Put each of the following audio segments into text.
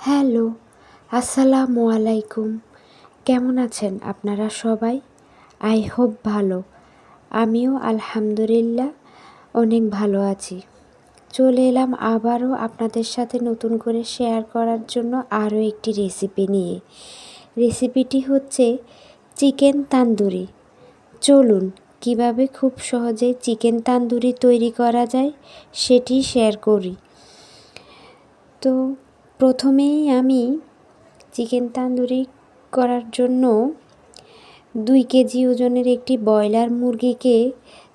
Hello, আসসালামু আলাইকুম। কেমন আছেন আপনারা সবাই? আই হোপ ভালো। আমিও আলহামদুলিল্লাহ অনেক ভালো আছি। চলে এলাম আবারও আপনাদের সাথে নতুন করে শেয়ার করার জন্য আরও একটি রেসিপি নিয়ে। রেসিপিটি হচ্ছে চিকেন তান্দুরি। চলুন কিভাবে খুব সহজে চিকেন তান্দুরি তৈরি করা যায় সেটি শেয়ার করি। তো প্রথমেই আমি চিকেন তান্দুরি করার জন্য 2 কেজি ওজনের একটি ব্রয়লার মুরগিকে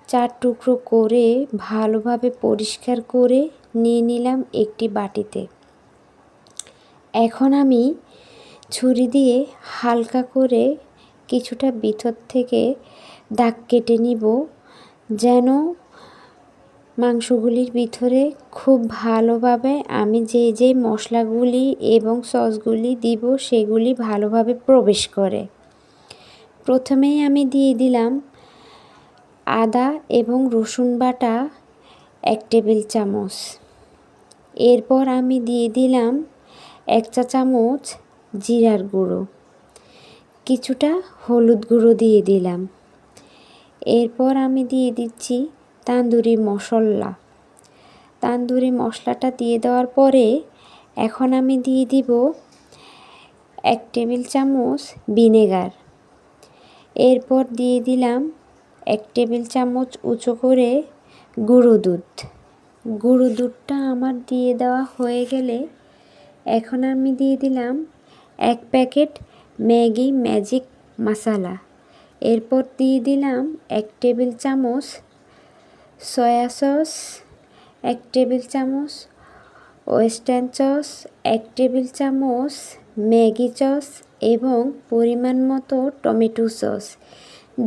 4 টুকরো করে ভালোভাবে পরিষ্কার করে নিয়ে নিলাম একটি বাটিতে। এখন আমি ছুরি দিয়ে হালকা করে কিছুটা ভিতর থেকে দাগ কেটে নিব, যেন মাংসগুলির ভিতরে খুব ভালোভাবে আমি যে মশলাগুলি এবং সসগুলি দিব সেগুলি ভালোভাবে প্রবেশ করে। প্রথমেই আমি দিয়ে দিলাম আদা এবং রসুন বাটা 1 টেবিল চামচ। এরপর আমি দিয়ে দিলাম 1 চা চামচ জিরার গুঁড়ো, কিছুটা হলুদ গুঁড়ো দিয়ে দিলাম। এরপর আমি দিয়ে দিচ্ছি তান্দুরি মশলা। তান্দুরি মশলাটা দিয়ে দেওয়ার পরে এখন আমি দিয়ে দিব 1 টেবিল চামচ ভিনেগার। এরপর দিয়ে দিলাম 1 টেবিল চামচ উঁচু করে গুঁড়ো দুধ। গুঁড়ো দুধটা আমার দিয়ে দেওয়া হয়ে গেলে এখন আমি দিয়ে দিলাম 1 প্যাকেট ম্যাগি ম্যাজিক মশলা। এরপর দিয়ে দিলাম 1 টেবিল চামচ সয়া সস, 1 টেবিল চামচ ওয়েস্টার্ন সস, 1 টেবিল চামচ ম্যাগি সস এবং পরিমাণ মতো টমেটো সস।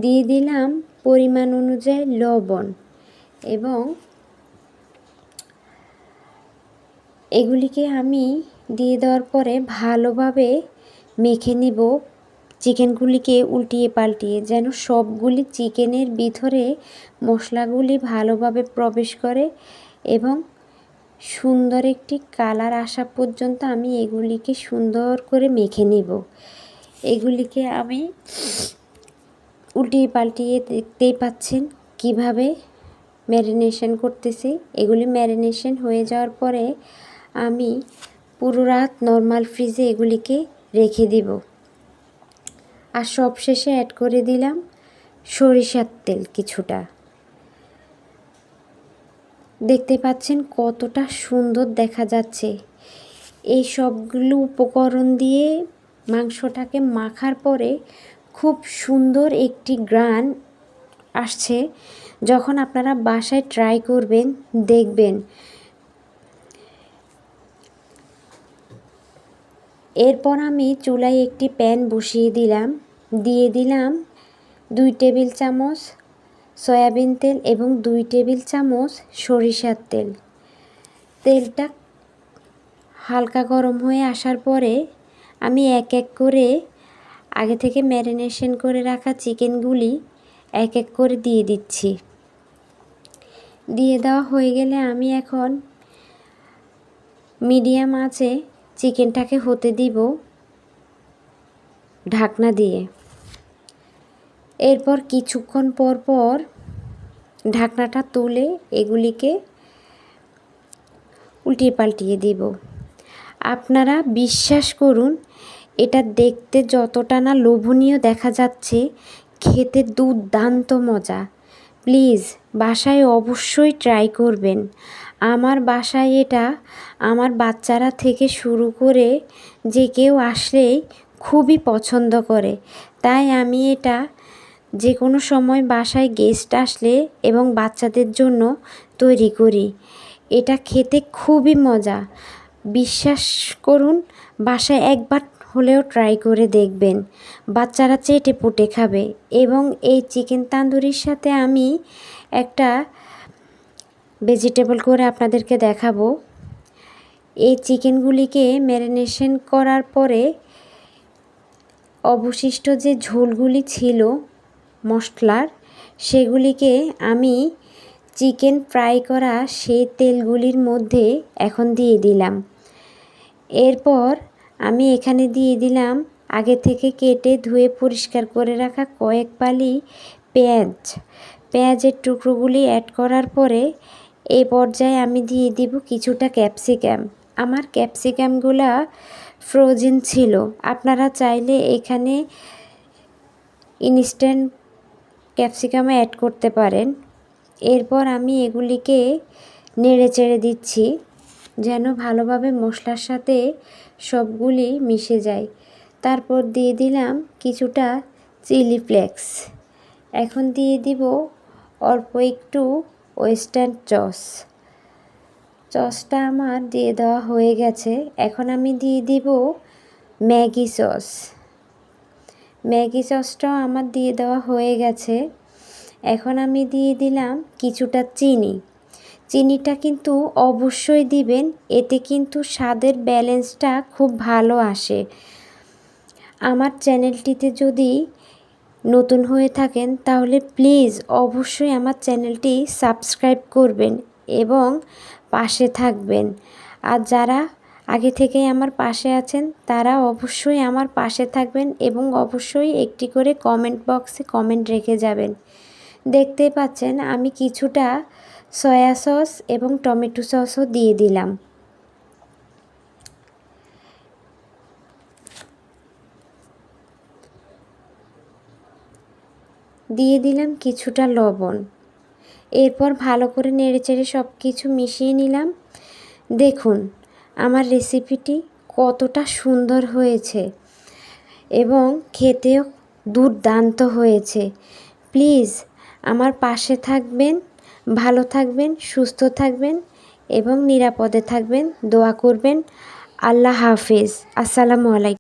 দিয়ে দিলাম পরিমাণ অনুযায়ী লবণ এবং এগুলিকে আমি দিয়ে দেওয়ার পরে ভালোভাবে মেখে নিব। চিকেনগুলিকে উল্টিয়ে পাল্টিয়ে যেন সবগুলি চিকেনের ভিতরে মশলাগুলি ভালোভাবে প্রবেশ করে এবং সুন্দর একটি কালার আসা পর্যন্ত আমি এগুলিকে সুন্দর করে মেখে নিব। এগুলিকে আমি উল্টিয়ে পাল্টিয়ে দেখতেই পাচ্ছেন কিভাবে ম্যারিনেশন করতেছি। এগুলি ম্যারিনেশন হয়ে যাওয়ার পরে আমি পুরো রাত নর্মাল ফ্রিজে এগুলিকে রেখে দিব। আর সবশেষে অ্যাড করে দিলাম সরিষার তেল কিছুটা। দেখতে পাচ্ছেন কতটা সুন্দর দেখা যাচ্ছে। এই সবগুলো উপকরণ দিয়ে মাংসটাকে মাখার পরে খুব সুন্দর একটি ঘ্রাণ আসছে। যখন আপনারা বাসায় ট্রাই করবেন দেখবেন। এরপর আমি চুলায় একটি প্যান বসিয়ে দিলাম, দিয়ে দিলাম 2 টেবিল চামচ সয়াবিন তেল এবং 2 টেবিল চামচ সরিষার তেল। তেলটা হালকা গরম হয়ে আসার পরে আমি এক এক করে আগে থেকে ম্যারিনেশন করে রাখা চিকেনগুলি এক এক করে দিয়ে দিচ্ছি। দিয়ে দেওয়া হয়ে গেলে আমি এখন মিডিয়াম আঁচে চিকেনটাকে হতে দিব ঢাকনা দিয়ে। এরপর কিছুক্ষণ পর পর ঢাকনাটা তুলে এগুলিকে উল্টিয়ে পাল্টিয়ে দিব। আপনারা বিশ্বাস করুন, এটা দেখতে যতটা না লোভনীয় দেখা যাচ্ছে, খেতে দুর্দান্ত মজা। প্লিজ বাসায় অবশ্যই ট্রাই করবেন। আমার বাসায় এটা আমার বাচ্চারা থেকে শুরু করে যে কেউ আসলেই খুবই পছন্দ করে। তাই আমি এটা যে কোনো সময় বাসায় গেস্ট আসলে এবং বাচ্চাদের জন্য তৈরি করি। এটা খেতে খুবই মজা। বিশ্বাস করুন, বাসায় একবার হলেও ট্রাই করে দেখবেন। বাচ্চারা চেটে পুটে খাবে। এবং এই চিকেন তান্দুরির সাথে আমি একটা ভেজিটেবল করে আপনাদেরকে দেখাবো। এই চিকেনগুলিকে ম্যারিনেশন করার পরে অবশিষ্ট যে ঝোলগুলি ছিল মশলার, সেগুলিকে আমি চিকেন ফ্রাই করা সেই তেলগুলির মধ্যে এখন দিয়ে দিলাম। এরপর আমি এখানে দিয়ে দিলাম আগে থেকে কেটে ধুয়ে পরিষ্কার করে রাখা কয়েক ফালি পেঁয়াজ। পেঁয়াজের টুকরোগুলি অ্যাড করার পরে এই পর্যায়ে আমি দিয়ে দিব কিছুটা ক্যাপসিকাম। আমার ক্যাপসিকামগুলা ফ্রোজেন ছিল, আপনারা চাইলে এখানে ইনস্ট্যান্ট ক্যাপসিকাম অ্যাড করতে পারেন। এরপর আমি এগুলিকে নেড়ে চেড়ে দিচ্ছি যেন ভালোভাবে মশলার সাথে সবগুলি মিশে যায়। তারপর দিয়ে দিলাম কিছুটা চিলি ফ্লেক্স। এখন দিয়ে দিব অল্প একটু ওয়েস্টার্ন সসটা আমার দিয়ে দেওয়া হয়ে গেছে। এখন আমি দিয়ে দিব ম্যাগি সস। ম্যাগি সসটাও আমার দিয়ে দেওয়া হয়ে গেছে। এখন আমি দিয়ে দিলাম কিছুটা চিনি। চিনিটা কিন্তু অবশ্যই দিবেন, এতে কিন্তু স্বাদের ব্যালেন্সটা খুব ভালো আসে। আমার চ্যানেলটিতে যদি নতুন হয়ে থাকেন তাহলে প্লিজ অবশ্যই আমার চ্যানেলটি সাবস্ক্রাইব করবেন এবং পাশে থাকবেন। আর যারা আগে থেকেই আমার পাশে আছেন তারা অবশ্যই আমার পাশে থাকবেন এবং অবশ্যই একটি করে কমেন্ট বক্সে কমেন্ট রেখে যাবেন। দেখতেই পাচ্ছেন আমি কিছুটা সয়া সস এবং টমেটো সসও দিয়ে দিলাম। দিয়ে দিলাম কিছুটা লবণ। এরপর ভালো করে নেড়েচেড়ে সব কিছু মিশিয়ে নিলাম। দেখুন আমার রেসিপিটি কতটা সুন্দর হয়েছে এবং খেতেও দুর্দান্ত হয়েছে। প্লিজ আমার পাশে থাকবেন, ভালো থাকবেন, সুস্থ থাকবেন এবং নিরাপদে থাকবেন। দোয়া করবেন। আল্লাহ হাফেজ। আসসালামু আলাইকুম।